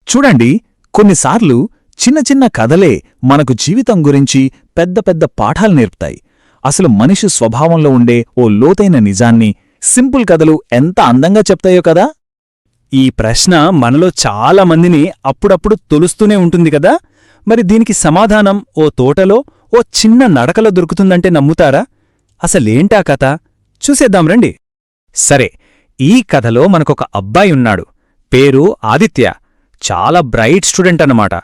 చూడండి, కొన్నిసార్లు చిన్న చిన్న కథలే మనకు జీవితం గురించి పెద్ద పెద్ద పాఠాలు నేర్పుతాయి. అసలు మనిషి స్వభావంలో ఉండే ఓ లోతైన నిజాన్ని సింపుల్ కథలు ఎంత అందంగా చెప్తాయో కదా. ఈ ప్రశ్న మనలో చాలా మందిని అప్పుడప్పుడు తొలుస్తూనే ఉంటుంది కదా. మరి దీనికి సమాధానం ఓ తోటలో ఓ చిన్న నడకలో దొరుకుతుందంటే నమ్ముతారా? అసలేంటా కథ చూసేద్దాం రండి. సరే, ఈ కథలో మనకొక అబ్బాయి ఉన్నాడు. పేరు ఆదిత్య. చాలా బ్రైట్ స్టూడెంట్ అన్నమాట.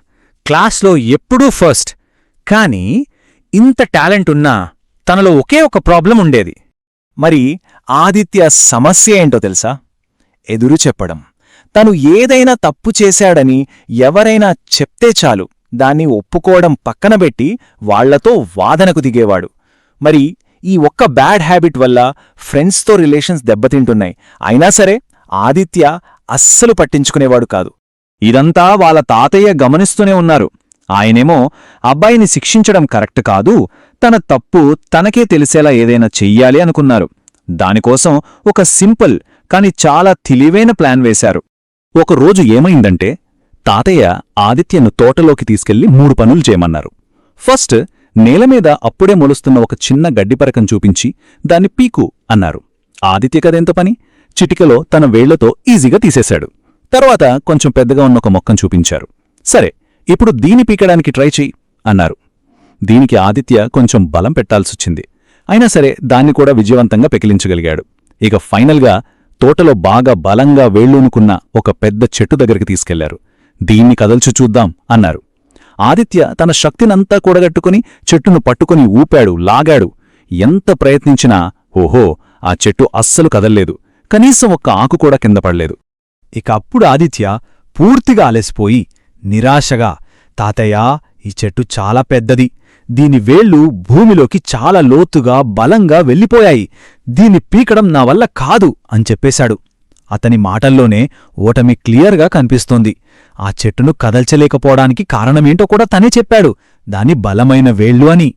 క్లాస్లో ఎప్పుడూ ఫస్ట్. కానీ ఇంత టాలెంట్ ఉన్నా తనలో ఒకే ఒక ప్రాబ్లం ఉండేది. మరి ఆదిత్య సమస్య ఏంటో తెలుసా? ఎదురు చెప్పడం. తను ఏదైనా తప్పు చేశాడని ఎవరైనా చెప్తే చాలు దాన్ని ఒప్పుకోవడం పక్కనబెట్టి వాళ్లతో వాదనకు దిగేవాడు. మరి ఈ ఒక్క బ్యాడ్ హ్యాబిట్ వల్ల ఫ్రెండ్స్తో రిలేషన్స్ దెబ్బతింటున్నాయి. అయినా సరే ఆదిత్య అస్సలు పట్టించుకునేవాడు కాదు. ఇదంతా వాళ్ళ తాతయ్య గమనిస్తూనే ఉన్నారు. ఆయనేమో అబ్బాయిని శిక్షించడం కరెక్ట్ కాదు, తన తప్పు తనకే తెలిసేలా ఏదైనా చెయ్యాలి అనుకున్నారు. దానికోసం ఒక సింపుల్ కాని చాలా తెలివైన ప్లాన్ వేశారు. ఒకరోజు ఏమైందంటే, తాతయ్య ఆదిత్యను తోటలోకి తీసుకెళ్లి 3 పనులు చేయమన్నారు. ఫస్ట్, నేలమీద అప్పుడే మొలుస్తున్న ఒక చిన్న గడ్డిపరకం చూపించి దాన్ని పీకు అన్నారు. ఆదిత్య కదెంత పని, చిటికలో తన వేళ్లతో ఈజీగా తీసేశాడు. తర్వాత కొంచెం పెద్దగా ఉన్న ఒక మొక్కను చూపించారు. సరే, ఇప్పుడు దీని పీకడానికి ట్రై చెయ్యి అన్నారు. దీనికి ఆదిత్య కొంచెం బలం పెట్టాల్సొచ్చింది. అయినా సరే దాన్ని కూడా విజయవంతంగా పెకిలించగలిగాడు. ఇక ఫైనల్గా తోటలో బాగా బలంగా వేళ్లూనుకున్న ఒక పెద్ద చెట్టు దగ్గరికి తీసుకెళ్లారు. దీన్ని కదల్చు చూద్దాం అన్నారు. ఆదిత్య తన శక్తినంతా కూడగట్టుకుని చెట్టును పట్టుకుని ఊపాడు, లాగాడు. ఎంత ప్రయత్నించినా ఓహో, ఆ చెట్టు అస్సలు కదల్లేదు. కనీసం ఒక్క ఆకు కూడా కింద పడలేదు. ఇక అప్పుడు ఆదిత్య పూర్తిగా అలసిపోయి నిరాశగా, తాతయ్యా, ఈ చెట్టు చాలా పెద్దది. దీని వేళ్లు భూమిలోకి చాలా లోతుగా బలంగా వెళ్ళిపోయాయి. దీన్ని పీకడం నా వల్ల కాదు అని చెప్పేశాడు. అతని మాటల్లోనే ఓటమి క్లియర్గా కనిపిస్తోంది. ఆ చెట్టును కదల్చలేకపోవడానికి కారణమేంటో కూడా తనే చెప్పాడు, దాని బలమైన వేళ్లు అని.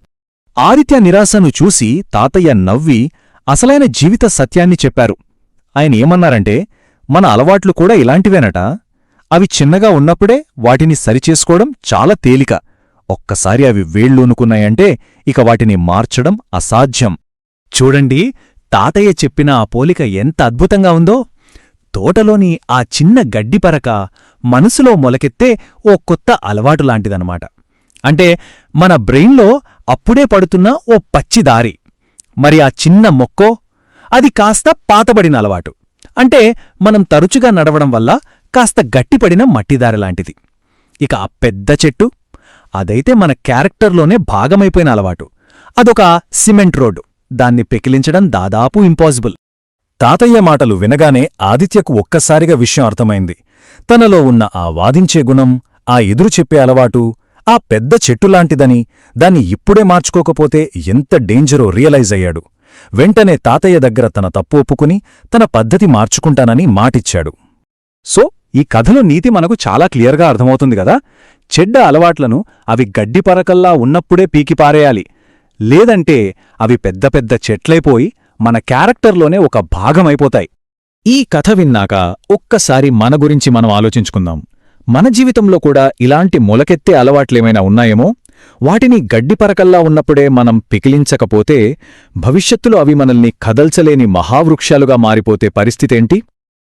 ఆదిత్య నిరాశను చూసి తాతయ్య నవ్వి అసలైన జీవిత సత్యాన్ని చెప్పారు. ఆయన ఏమన్నారంటే, మన అలవాట్లు కూడా ఇలాంటివేనట. అవి చిన్నగా ఉన్నప్పుడే వాటిని సరిచేసుకోవడం చాలా తేలిక. ఒక్కసారి అవి వేళ్లూనుకున్నాయంటే ఇక వాటిని మార్చడం అసాధ్యం. చూడండి, తాతయ్య చెప్పిన ఆ పోలిక ఎంత అద్భుతంగా ఉందో. తోటలోని ఆ చిన్న గడ్డిపరక మనసులో మొలకెత్తే ఓ కొత్త అలవాటులాంటిదనమాట. అంటే మన బ్రెయిన్లో అప్పుడే పడుతున్న ఓ పచ్చిదారి. మరి ఆ చిన్న మొక్కో, అది కాస్త పాతబడిన అలవాటు. అంటే మనం తరచుగా నడవడం వల్ల కాస్త గట్టిపడిన మట్టిదారిలాంటిది. ఇక ఆ పెద్ద చెట్టు, అదైతే మన క్యారెక్టర్లోనే భాగమైపోయిన అలవాటు. అదొక సిమెంట్ రోడ్డు. దాన్ని పెకిలించడం దాదాపు ఇంపాసిబుల్. తాతయ్య మాటలు వినగానే ఆదిత్యకు ఒక్కసారిగా విషయం అర్థమైంది. తనలో ఉన్న ఆ వాదించే గుణం, ఆ ఎదురు చెప్పే అలవాటు, ఆ పెద్ద చెట్టులాంటిదని, దాన్ని ఇప్పుడే మార్చుకోకపోతే ఎంత డేంజరో రియలైజ్ అయ్యాడు. వెంటనే తాతయ్య దగ్గర తన తప్పు ఒప్పుకుని తన పద్ధతి మార్చుకుంటానని మాటిచ్చాడు. సో ఈ కథలో నీతి మనకు చాలా క్లియర్గా అర్థమవుతుంది కదా. చెడ్డ అలవాట్లను అవి గడ్డిపరకల్లా ఉన్నప్పుడే పీకిపారేయాలి. లేదంటే అవి పెద్ద పెద్ద చెట్లైపోయి మన క్యారెక్టర్లోనే ఒక భాగమైపోతాయి. ఈ కథ విన్నాక ఒక్కసారి మన గురించి మనం ఆలోచించుకుందాం. మన జీవితంలో కూడా ఇలాంటి మొలకెత్తే అలవాట్లేమైనా ఉన్నాయేమో? వాటిని గడ్డిపరకల్లా ఉన్నప్పుడే మనం పికిలించకపోతే భవిష్యత్తులో అవి మనల్ని కదల్చలేని మహావృక్షాలుగా మారిపోతే పరిస్థితేంటి?